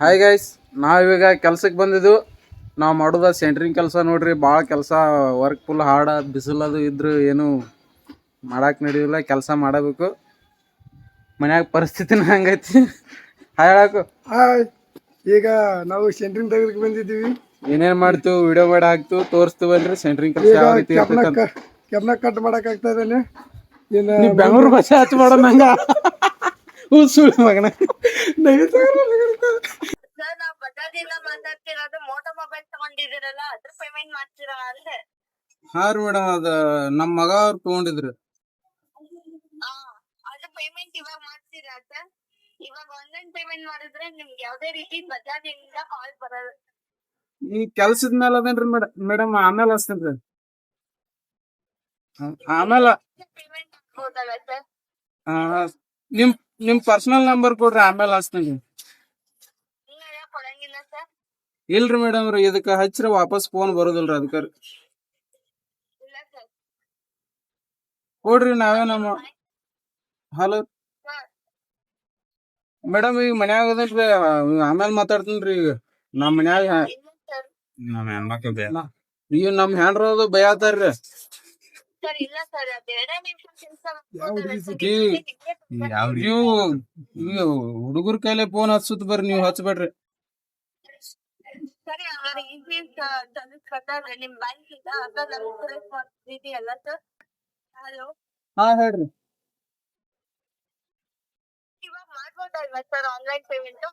Hi guys, ನಾವೀಗ ಕೆಲ್ಸಕ್ಕೆ ಬಂದಿದ್ದು. ನಾವು ಮಾಡೋದ ಸೆಂಟ್ರಿಂಗ್ ಕೆಲಸ ನೋಡ್ರಿ. ಭಾಳ ಕೆಲಸ, ವರ್ಕ್ ಫುಲ್ ಹಾರ್ಡ್, ಬಿಸಿಲದು ಇದ್ರು ಏನು ಮಾಡಕ್ಕೆ ನಡೆಯಿಲ್ಲ. ಕೆಲಸ ಮಾಡಬೇಕು. ಮನ್ಯಾಗ ಪರಿಸ್ಥಿತಿನ ಹಂಗೈತಿ. ಹಾಯ್ ಹೇಳಾಕು. ಹಾಯ್, ಈಗ ನಾವು ಸೆಂಟ್ರಿಂಗ್ ತೆಗೆದಕ್ಕೆ ಬಂದಿದ್ದೀವಿ. ಏನೇನ್ ಮಾಡ್ತೀವಿ ವಿಡಿಯೋ ಮಾಡಿ ಹಾಕ್ತಿವಿ, ತೋರಿಸ್ತೀವಲ್ರಿ ಸೆಂಟ್ರಿಂಗ್ ಕೆಲಸ ಯಾವ ರೀತಿ ಇರ್ತೈತೆ. ಕೆಬ್ನ ಕಟ್ ಮಾಡಕ್ ಆಗ್ತಾ ಇದ್ದಾನೆ. ನೀ ಬೆಂಗಳೂರು ಭಾಷೆ ಹಚ್ಚ ಮಾಡೋಣ ನಂಗ ಸುಳ್ಳು ಮಗನ. ಸರ್, ನಾವು ಬಜಾಜಿಂದ ಮಾತಾಡ್ತಿರೋದು. ಮೋಟೋ ಮೊಬೈಲ್ ತಗೊಂಡಿದ್ದೀರಲ್ಲ, ಅದ್ರ ಪೇಮೆಂಟ್ ಮಾಡ್ತೀರಾ ಅಂದೆ. ಹಾ ರೀ ಮೇಡಮ್, ಅದ ನಮ್ಮ ಮಗ ಅವ್ರು ತಗೊಂಡಿದ್ರು. ಅದ್ರ ಪೇಮೆಂಟ್ ಇವಾಗ ಮಾಡ್ತೀರಾ ಸರ್? ಇವಾಗ ಆನ್ಲೈನ್ ಪೇಮೆಂಟ್ ಮಾಡಿದ್ರೆ ನಿಮ್ಗೆ ಯಾವ್ದೇ ರೀತಿ ಬಜಾಜಿಂದ ಕಾಲ್ ಬರಲ್ಲ. ಈ ಕೆಲ್ಸದ ಮೇಲೆ ಅದೇನ್ರಿ ಮೇಡಮ್, ಆಮೇಲೆ ಹಚ್ತೇನ್ರಿ. ಆಮೇಲೆ ಪೇಮೆಂಟ್ ಆಗ್ಬೋದಲ್ಲ ಸರ್? ನಿಮ್ ಪರ್ಸನಲ್ ನಂಬರ್ ಕೊಡ್ರಿ, ಆಮೇಲೆ ಹಚ್ತೇನ್ರಿ. ನೀವೆಲ್ಲ ಕೊಡಂಗಿಲ್ಲ ಸರ್? ಇಲ್ರಿ ಮೇಡಮ್ ರೀ, ಇದಕ್ಕ ಹಚ್ಚಿರ ವಾಪಸ್ ಫೋನ್ ಬರೋದಿಲ್ರಿ. ಅದಕ್ಕ ಇಲ್ಲ ಸರ್. ಕೊಡ್ರಿ, ನಾವೇ ನಮ್ಮ. ಹಲೋ ಸರ್, ಮೇಡಮ್, ಈಗ ಮನ್ಯಾಗ ಅದನ್ರಿ, ಆಮೇಲೆ ಮಾತಾಡ್ತೇನ್ರಿ. ಈಗ ನಮ್ಮ ಮನ್ಯಾಗ ಇಲ್ಲ ಸರ್. ನಮ್ಮ ಹೆಣ್ಮಕ್ಳು ಈಗ ನಮ್ಮ ಹೆಣ್ರದು ಬೈತಾರ್ರಿ. ಸರ್, ಇಲ್ಲ ಸರ್, ಅದ್ 2 ನಿಮಿಷ ಕೆಲಸ ನೀವು ಹುಡುಗರ ಕೈಲೆ ಫೋನ್ ಹಚ್ಚುತ್ತ ಬರ್ರಿ, ನೀವು ಹಚ್ಬೇಡ್ರಿ. ಸರಿ, ಹಂಗಾರೆ ಈಸಿ ತಲುಪಿಸ್ಕೊತಾರೆ ನಿಮ್ ಬ್ಯಾಂಕ್ ಇಂದ. ಅದ ನಮ್ ಇದೆಯಲ್ಲ ಸರ್. ಹಲೋ, ಹಾ ಹೇಳ್ರಿ. ಇವಾಗ ಮಾಡ್ಬೋದಲ್ವಾ ಸರ್ ಆನ್ಲೈನ್ ಪೇಮೆಂಟ್?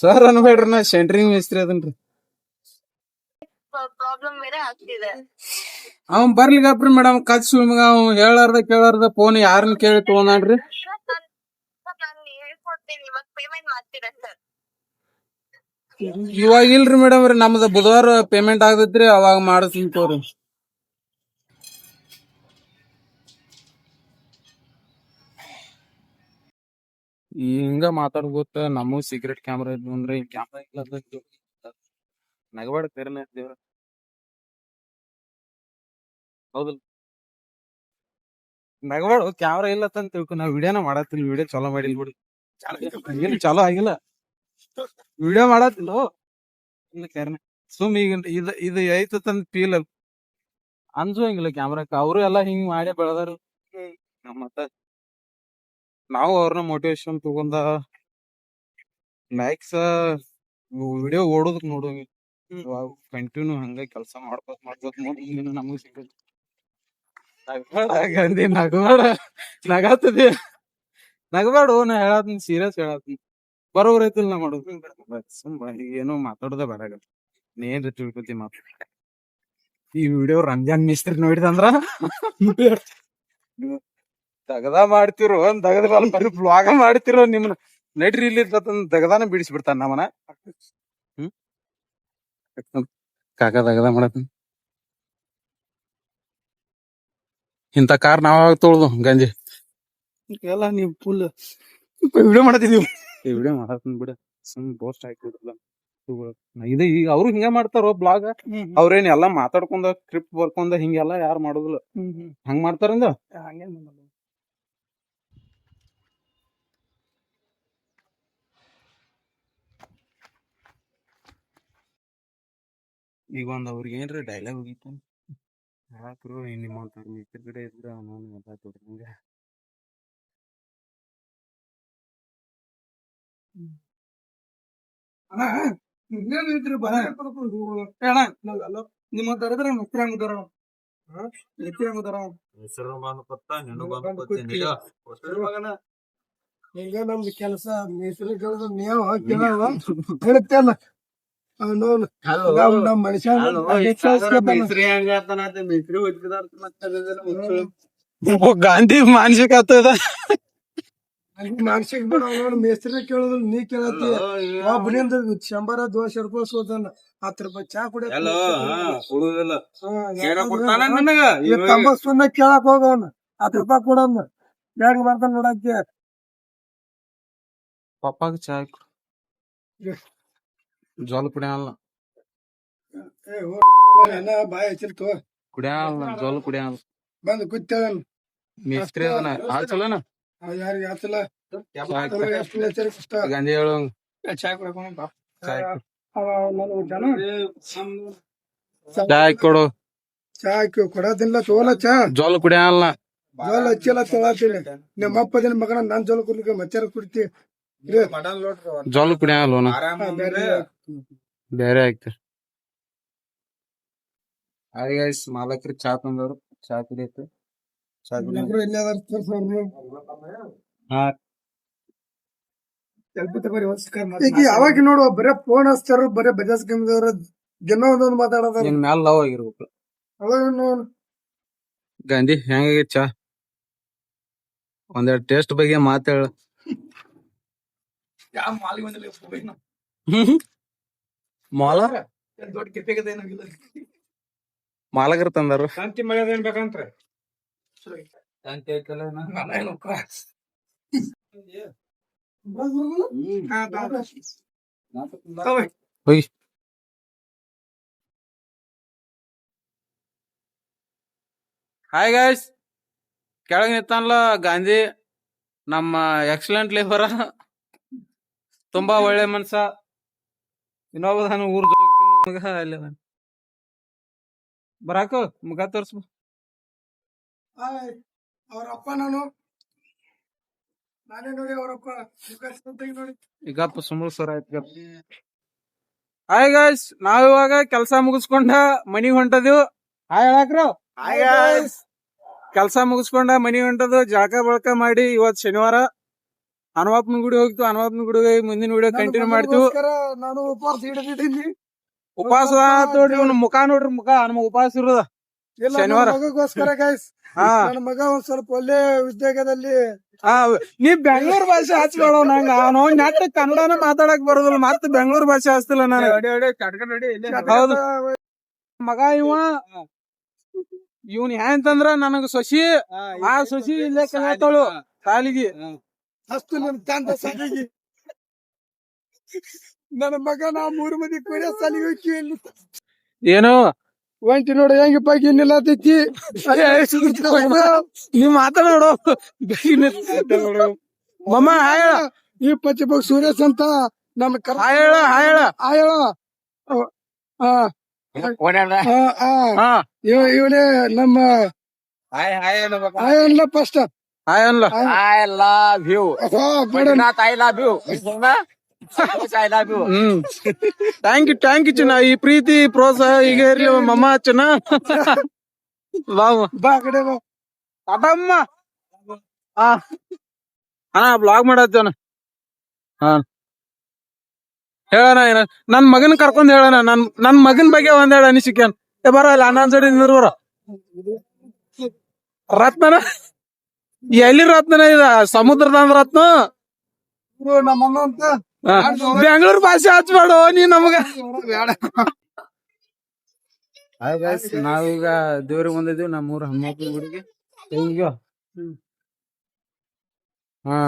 ಸರ್ ಅನ್ಬೇಡ್ರಿ, ನಾ ಸೆಂಟ್ರಿಂಗ್ ಮಿಸ್ತ್ರಿ ಅದನ್ರಿ. ಪ್ರಾಬ್ಲಮ್ ಬೇರೆ ಆಗ್ತಿದೆ. ಅವ್ನ್ ಬರ್ಲಿಗಪ್ರಿ ಮೇಡಮ್, ಕಚ್ ಮಗ. ಅವ್ ಹೇಳಾರ್ದ ಕೇಳಾರ್ದ ಫೋನ್ ಯಾರನ್ನ ಕೇಳಿ ತಗೊಂಡ್ರಿ. ನಾನು ಹೇಳ್ಕೊಡ್ತೀನಿ, ಇವಾಗ ಪೇಮೆಂಟ್ ಮಾಡ್ತೀರಾ ಸರ್? ಇವಾಗ ಇಲ್ರಿ ಮೇಡಮ್ ರೀ, ನಮ್ದು ಬುಧವಾರ ಪೇಮೆಂಟ್ ಆಗತೈತ್ರಿ, ಅವಾಗ ಮಾಡಿಸ್ತೀನಿ ತೋರಿ. ಹಿಂಗ ಮಾತಾಡ್ಬೋತ. ನಮಗ್ ಸೀಕ್ರೆಟ್ ಕ್ಯಾಮ್ರಾ ಇದ್ವು ಅಂದ್ರೆ ಕ್ಯಾಮ್ರಾ ಇಲ್ಲ ನಗಬೇಡ ತೆರನ ದೇವ್ರ. ಹೌದಲ್, ನಗಬೇಡ. ಕ್ಯಾಮ್ರಾ ಇಲ್ಲ ಅಂತ ತಿಳ್ಕೊ. ನಾವ್ ವಿಡಿಯೋನ ಮಾಡತ್ತಿಲ್ಲ, ವಿಡಿಯೋ ಚಲೋ ಮಾಡಿಲ್ ಬಿಡಿ. ಏನ್ ಚಲೋ ಆಗಿಲ್ಲ, ವಿಡಿಯೋ ಮಾಡತ್ತಿಲ್ಲ. ಇಲ್ಲ ಕ್ಯಾರನ ಸುಮ್ ಈಗ ಇದು ಐತಂದ ಫೀಲ್ ಅನ್ಸೋಂಗಿಲ್ಲ ಕ್ಯಾಮ್ರಾಕ್ಕ. ಅವರು ಎಲ್ಲಾ ಹಿಂಗ್ ಮಾಡಿ ಬೆಳೆದಾರ. ಮತ್ತ ನಾವು ಅವ್ರನ್ನ ಮೋಟಿವೇಶನ್ ತಗೊಂಡ ಲೈಕ್ಸ್ ವಿಡಿಯೋ ಓಡೋದಕ್ ನೋಡೋಂಗಿ ಕಂಟಿನ್ಯೂ ಹಂಗ ಕೆಲಸ ಮಾಡ್ಕೋತ ನೋಡಿ ನಮಗ್ ಸಿಗ್ತೈತಿ. ಗಂದಿ ನಗಬೇಡ, ನಗಾತದಿ ನಗಬೇಡ. ನಾ ಹೇಳತ್ತೀನಿ, ಸೀರಿಯಸ್ ಹೇಳತ್ತೀನಿ. ಬರೋಬ್ರ ಐತಿಲ್ ನಾ ಮಾಡೋದು. ಸುಮ್ಮ ಏನೋ ಮಾತಾಡೋದ ಬೇಡ. ಏನ್ರಿ ತಿಳ್ಕೊತಿ ಮಾತು. ಈ ವಿಡಿಯೋ ರಂಜಾನ್ ಮಿಸ್ತ್ರಿ ನೋಡಿದಂದ್ರ ತಗದ ಮಾಡ್ತಿರೋ, ತಗದ ಬರೀ ಬ್ಲಾಗ ಮಾಡ್ತಿರೋ. ನಿಮ್ನ ನಡ್ರಿ ಇಲ್ಲಿ ತಗದಾನ ಬಿಡಿಸ್ಬಿಡ್ತಾನ ನಮ್ಮನ. ಕಾಕ ತಗದ ಮಾಡತ್ತ. ಇಂತ ಕಾರ್ ನಾವಾಗ ತೊಳ್ದು ಗಂಜಿ ಎಲ್ಲ ನೀವು ಫುಲ್ ವಿಡಿಯೋ ಮಾಡತ್ತಿದೀವಿ. ವಿಡಿಯೋ ಮಾಡತ್ತೀನಿ ಬಿಡ, ಸುಮ್ ಪೋಸ್ಟ್ ಹಾಕಿಬಿಡಲ್ಲ. ಇದು ಈಗ ಅವ್ರು ಹಿಂಗ ಮಾಡ್ತಾರೋ ಬ್ಲಾಗ್. ಅವ್ರೇನ್ ಎಲ್ಲಾ ಮಾತಾಡ್ಕೊಂಡ ಸ್ಕ್ರಿಪ್ಟ್ ಬರ್ಕೊಂಡ ಹಿಂಗೆಲ್ಲಾ ಯಾರು ಮಾಡೋದಿಲ್ಲ. ಹಂಗ ಮಾಡ್ತಾರಂದ. ಈಗ ಒಂದ್ ಅವ್ರಿಗೆ ಏನ್ರಿ ಡೈಲಾಗ್ ಹೋಗಿತ್ತು ಹಾಕ್ರು. ನಿಮ್ಮ ಮಿತ್ರ ಕಡೆ ಇದ್ರೆ ಅವನು ಎಲ್ಲ ತೊಡ್ದಂಗ. ನಿಮ್ಮ ತರದ್ರ ಮಿತ್ರ ಹೆಂಗುದಾರ, ಮಿತ್ರ ಹೆಂಗುದಾರ. ಹೆಸರು ಬಂದು ಕೊತ್ತ, ಹೆಣ್ಣು ಬಂದು ಕೊತ್ತ. ಈಗ ನಮ್ದು ಕೆಲಸ ಮೇಸ್ತ್ರಿ ಕೇಳಿದ್ರು ನೀವು ಕೇಳವ ಹೇಳ್ತೇನ. ನಮ್ಮ ಮನುಷ್ಯ ಗಾಂಧಿ ಮಾನಸಿಕ ಆಗ್ತದ. ಮಾನಸಿಕ ಬಿಡ ನೋಡಿ. ಮೇಸ್ತ್ರಿ ಕೇಳಿದ್ರು ನೀ ಕೇಳತ್ತಿ. ಒಬ್ಬನಿಂದ 100-200 ರೂಪಾಯಿ ಸೋತಾನ. 10 ರೂಪಾಯಿ ಚಾ ಕುಡಿಯ ತಂಬಾಕ್ ಕೇಳಕ್ ಹೋಗವನ. 10 ರೂಪಾಯಿ ಕೊಡೋಣ ಯಾರಿಗೆ ಬರ್ತಾನ ನೋಡಕ್ಕೆ. ಪಪ್ಪಾಗ ಚಾ ಜೋಲ್ ಕುಡಿಯಲ್ಲ, ಬಾಯ್ ಹಚ್ಚಿರ್ತು ಕುಡಿಯಲ್ಲ ಜೋಲ್ ಕುಡಿಯಲ್ಲ. ಬಂದು ಕೂತೇವನ್ ಮಿಸ್ತ್ರಿ ಅದನ್ನ ಹಾಲ್ ಚಲೋನ. ಯಾರಿಗೆ ಆತಲ್ಲ ಗಾಂಧಿ ಹೇಳು ಚಾ ಕುಡ್ಕೊಂಡ್ ನನಗೆ ಜನ ಚಾ ಕೊಡು ಚಾ ಕೊಡೋದಿಲ್ಲ ತೋಲ ಚಾ ಜೋಲ್ ಕುಡಿಯಲ್ಲ ಜೋಲ ಹಚ್ಚಿಲ್ಲ ತೊಳತೀನಿ ನಿಮ್ಮ ಅಪ್ಪದಿನ ಮಗನ ನಾನ್ ಜೋಲ ಕುಡ್ಲಿಕ್ಕೆ ಮಚ್ಚಾರ ಕುಡಿತಿ ಜೋಲ್ ಕುಡಿಯಲ್ಲ ಬೇರೆ ಆಗ್ತದೆ ಹಾಯ್ ಗೈಸ್ ಮಾಲಕರು ಚಾ ತಂದವ್ರು ಚಾ ಕುಡಿಯತ್ತೆ ಚಾ ಹಾ ಈಗ ಯಾವಾಗ ನೋಡುವ ಬರೇ ಫೋನ್ ಹಚ್ತಾರ ಬರೇ ಬಜಾಜ್ ಕಂಪನಿದವ್ರ ದಿನ ಒಂದೊಂದು ಮಾತಾಡೋದಾರ ನಿನ್ ಮ್ಯಾಲ ಲವ್ ಆಗಿರ್ಬೇಕು ಅವಾಗ ಗಾಂಧಿ ಹೆಂಗಾಗೈತಿ ಚಾ ಒಂದೆರಡು ಟೇಸ್ಟ್ ಬಗ್ಗೆ ಮಾತಾಡ ಮಾಲ ದೊಡ್ಡ ಕೆಪ್ಪೆಗದ ಮಾಲಕರು ತಂದಾರು ಶಾಂತಿ ಮರ್ಯಾದೆ ಏನ್ ಬೇಕಂತ್ರಿ ಹೋಗಿ ಹಾಯ್ ಗಾಯ್ಸ್ ಕೆಳಗ್ ನಿಂತಾನಲ್ಲ ಗಾಂಧಿ ನಮ್ಮ ಎಕ್ಸಲೆಂಟ್ ಲೇಬರ ತುಂಬಾ ಒಳ್ಳೆ ಮನ್ಸ ಇನ್ನೊಬ್ಬ ಊರ್ ಮಗ ಅಲ್ಲಿ ಬರಾಕ ಮುಗ ತೋರ್ಸ್ ಅವ್ರ ಅಪ್ಪ ನಾನೇ ನೋಡಿ ಅವ್ರಪ್ಪ ನೋಡಿ ಈಗಪ್ಪ ಸುಮ್ಮನೆ ಸರ್ ಆಯ್ತು ಹಾಯ್ ಗಾಯ್ಸ್ ನಾವಿವಾಗ ಕೆಲ್ಸ ಮುಗಿಸ್ಕೊಂಡ ಮನಿಗ್ ಹೊಂಟದಿವ್ ಹಾಯ್ ಹೇಳಕ್ರ ಕೆಲ್ಸ ಮುಗಿಸ್ಕೊಂಡ ಮನಿಗ್ ಹೊಂಟದು ಜಳಕ ಬಳಕ ಮಾಡಿ ಇವತ್ ಶನಿವಾರ ಹನುಮಪ್ಪನ ಗುಡಿ ಹೋಗ್ತು ಹನುಮಪ್ಪನ ಗುಡಿಗೆ ಮುಂದಿನ ವಿಡಿಯೋ ಕಂಟಿನ್ಯೂ ಮಾಡ್ತೀವಿ ನಾನು ಉಪವಾಸ ಹಿಡಿದಿದ್ದೀನಿ ಉಪವಾಸ ನೋಡ್ರಿ ಇವ್ನ ಮುಖ ನೋಡ್ರಿ ಮುಖ ನಮಗ್ ಉಪವಾಸ ಇರೋದ ಶನಿವಾರ ಮಗಗೋಸ್ಕರ ಗೈಸ್ ಹಾ ನನ್ನ ಮಗ ಒಂದ್ ಸ್ವಲ್ಪ ಒಳ್ಳೆ ಉದ್ಯೋಗದಲ್ಲಿ ನೀ ಬೆಂಗಳೂರು ಭಾಷೆ ಹಚ್ಬೇಡ ನಂಗ ನಾವು ನೆಟ್ ಕನ್ನಡನ ಮಾತಾಡಕ್ ಬರೋದಿಲ್ಲ ಮತ್ತೆ ಬೆಂಗಳೂರು ಭಾಷೆ ಹಚ್ತಿಲ್ಲ ನಾನು ಹೌದು ಮಗ ಇವನ್ ಹೆಂತಂದ್ರ ನನಗ ಸೊಸಿ ಆ ಸೊಸಿ ಇಲ್ಲೇ ಕಲಿತಾಳು ಸಾಲಿಗೆ ಅಷ್ಟು ನಮ್ ತಂದ ಸಾಲಿಗೆ ನನ್ನ ಮಗ ನಾ 3 ಮಂದಿ ಕೂಡ ಸಾಲಿಗೆ ಹೋಗಿ ಏನು ಒಂಟಿ ನೋಡು ಹೆಂಗಪ್ಪ ಇನ್ನಿಲ್ಲ ಆತೈತಿ ನೀವ್ ಮಾತಾಡೋಡು ಮಮ್ಮ ಹಾಯ್ ಹೇಳ ಈ ಪಚ್ಚಬಗ್ ಸುರೇಶ್ ಅಂತ ನಮ್ಮ ಹಾಯ್ ಹೇಳ ಹಾಯ್ ಹೇಳ ಆಯೋ ಹಾ ಇವನೇ ನಮ್ಮ ಆಯಲ್ಲ ಫಸ್ಟ್ ಹಾಯ್ ಅನ್ಲ I love you. Not I love you. I love you. Thank you ಚಿನ್ನ ಈ ಪ್ರೀತಿ ಪ್ರೋತ್ಸಾಹ ಈಗ ಇರ್ಲಿ ಮಮ್ಮ ಚಿನ್ನ ಬಾ ಕಡೆ ಬಾ ಅದಮ್ಮ ಅಣ್ಣ ಬ್ಲಾಗ್ ಮಾಡತ್ತೇವನ ಹಾ ಹೇಳಣ ಏನ ನನ್ ಮಗನ್ ಕರ್ಕೊಂಡ್ ಹೇಳಣ ನನ್ ಮಗನ್ ಬಗ್ಗೆ ಒಂದ್ ಹೇಳ ಅನಿಸಿಕೆ ಬರ ಇಲ್ಲ ಅಣ್ಣನ್ ಜೋಡಿ ನಿಂದ್ರ ರತ್ನನ ಎಲ್ಲಿ ರತ್ನ ಇದ ಸಮುದ್ರದ ರತ್ನ ನಮ್ಮಣ್ಣ ಅಂತ ಬೆಂಗಳೂರು ಭಾಷೆ ಹಚ್ಬೇಡ ನೀ ನಮಗ ನಾವೀಗ ದೇವ್ರಿಗೆ ಬಂದಿದ್ದೀವಿ ನಮ್ಮೂರ ಹನುಮಪ್ಪನ ಗುಡಿಗೆ ಹೆಂಗ್ಯೋ ಹಾ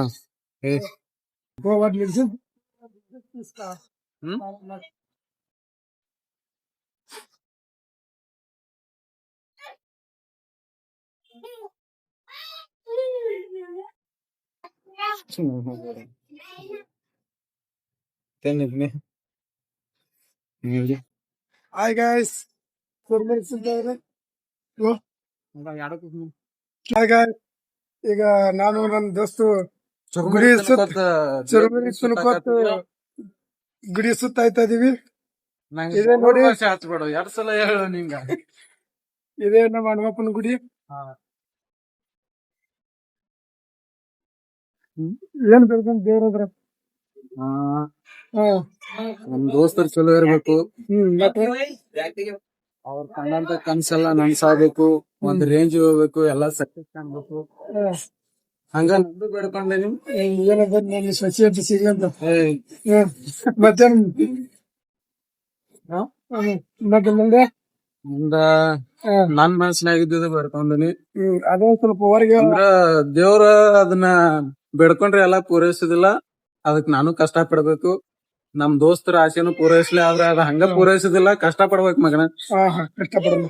ಹಾಯ್ ಗೈಸ್ ಈಗ ನಾನು ನನ್ನ ದೋಸ್ತು ಗುಡಿ ಗುಡಿ ಸುತ್ತ ಆಯ್ತಾ ಇದೀವಿ ಇದೇ ನೋಡಿ ಹಚ್ಬೇಡ 2 ಸಲ ಹೇಳು ನಿಂಗ ಇದೇ ನಮ್ಮ ಹನುಮಪ್ಪನ ಗುಡಿ ಏನ್ ಬೇಕಂತ ದೇವ್ರದ್ರ ನಮ್ ದೋಸ್ತರು ಚಲೋ ಇರ್ಬೇಕು ಮತ್ತೆ ಅವ್ರ ಕಂಡಂತ ಕನ್ಸೆಲ್ಲ ನನ್ಸಾಗ್ಬೇಕು ಒಂದ್ ರೇಂಜ್ ಹೋಗ್ಬೇಕು ಎಲ್ಲಾ ಸಕ್ಸಸ್ ಕಾಣ್ಬೇಕು ಹಂಗ ನಂದು ಬೇಡ್ಕೊಂಡೆ ನಿಮ್ ಏನದ ನನ್ನ ಸ್ವಚ್ಛ ಅಂತ ಸಿಗಂತ ಮತ್ತೇನ್ ಮತ್ತೆ ಮುಂದೆ ಮುಂದ ನನ್ ಮನಸ್ಸಿನಾಗಿದ್ದ ಬೇಡ್ಕೊಂಡನಿ ಅದೇ ಸ್ವಲ್ಪ ಹೊರಗೆ ಅಂದ್ರ ದೇವ್ರ ಅದನ್ನ ಬೇಡ್ಕೊಂಡ್ರೆ ಎಲ್ಲಾ ಪೂರೈಸುದಿಲ್ಲ ಅದಕ್ ನಾನು ಕಷ್ಟ ಪಡ್ಬೇಕು ನಮ್ ದೋಸ್ತರ ಆಸೆನು ಪೂರೈಸ್ಲಿ ಆದ್ರ ಅದ ಹಂಗ ಪೂರೈಸುದಿಲ್ಲ ಕಷ್ಟ ಪಡ್ಬೇಕು ಮಗನ ಕಷ್ಟಪಡಲ್ಲ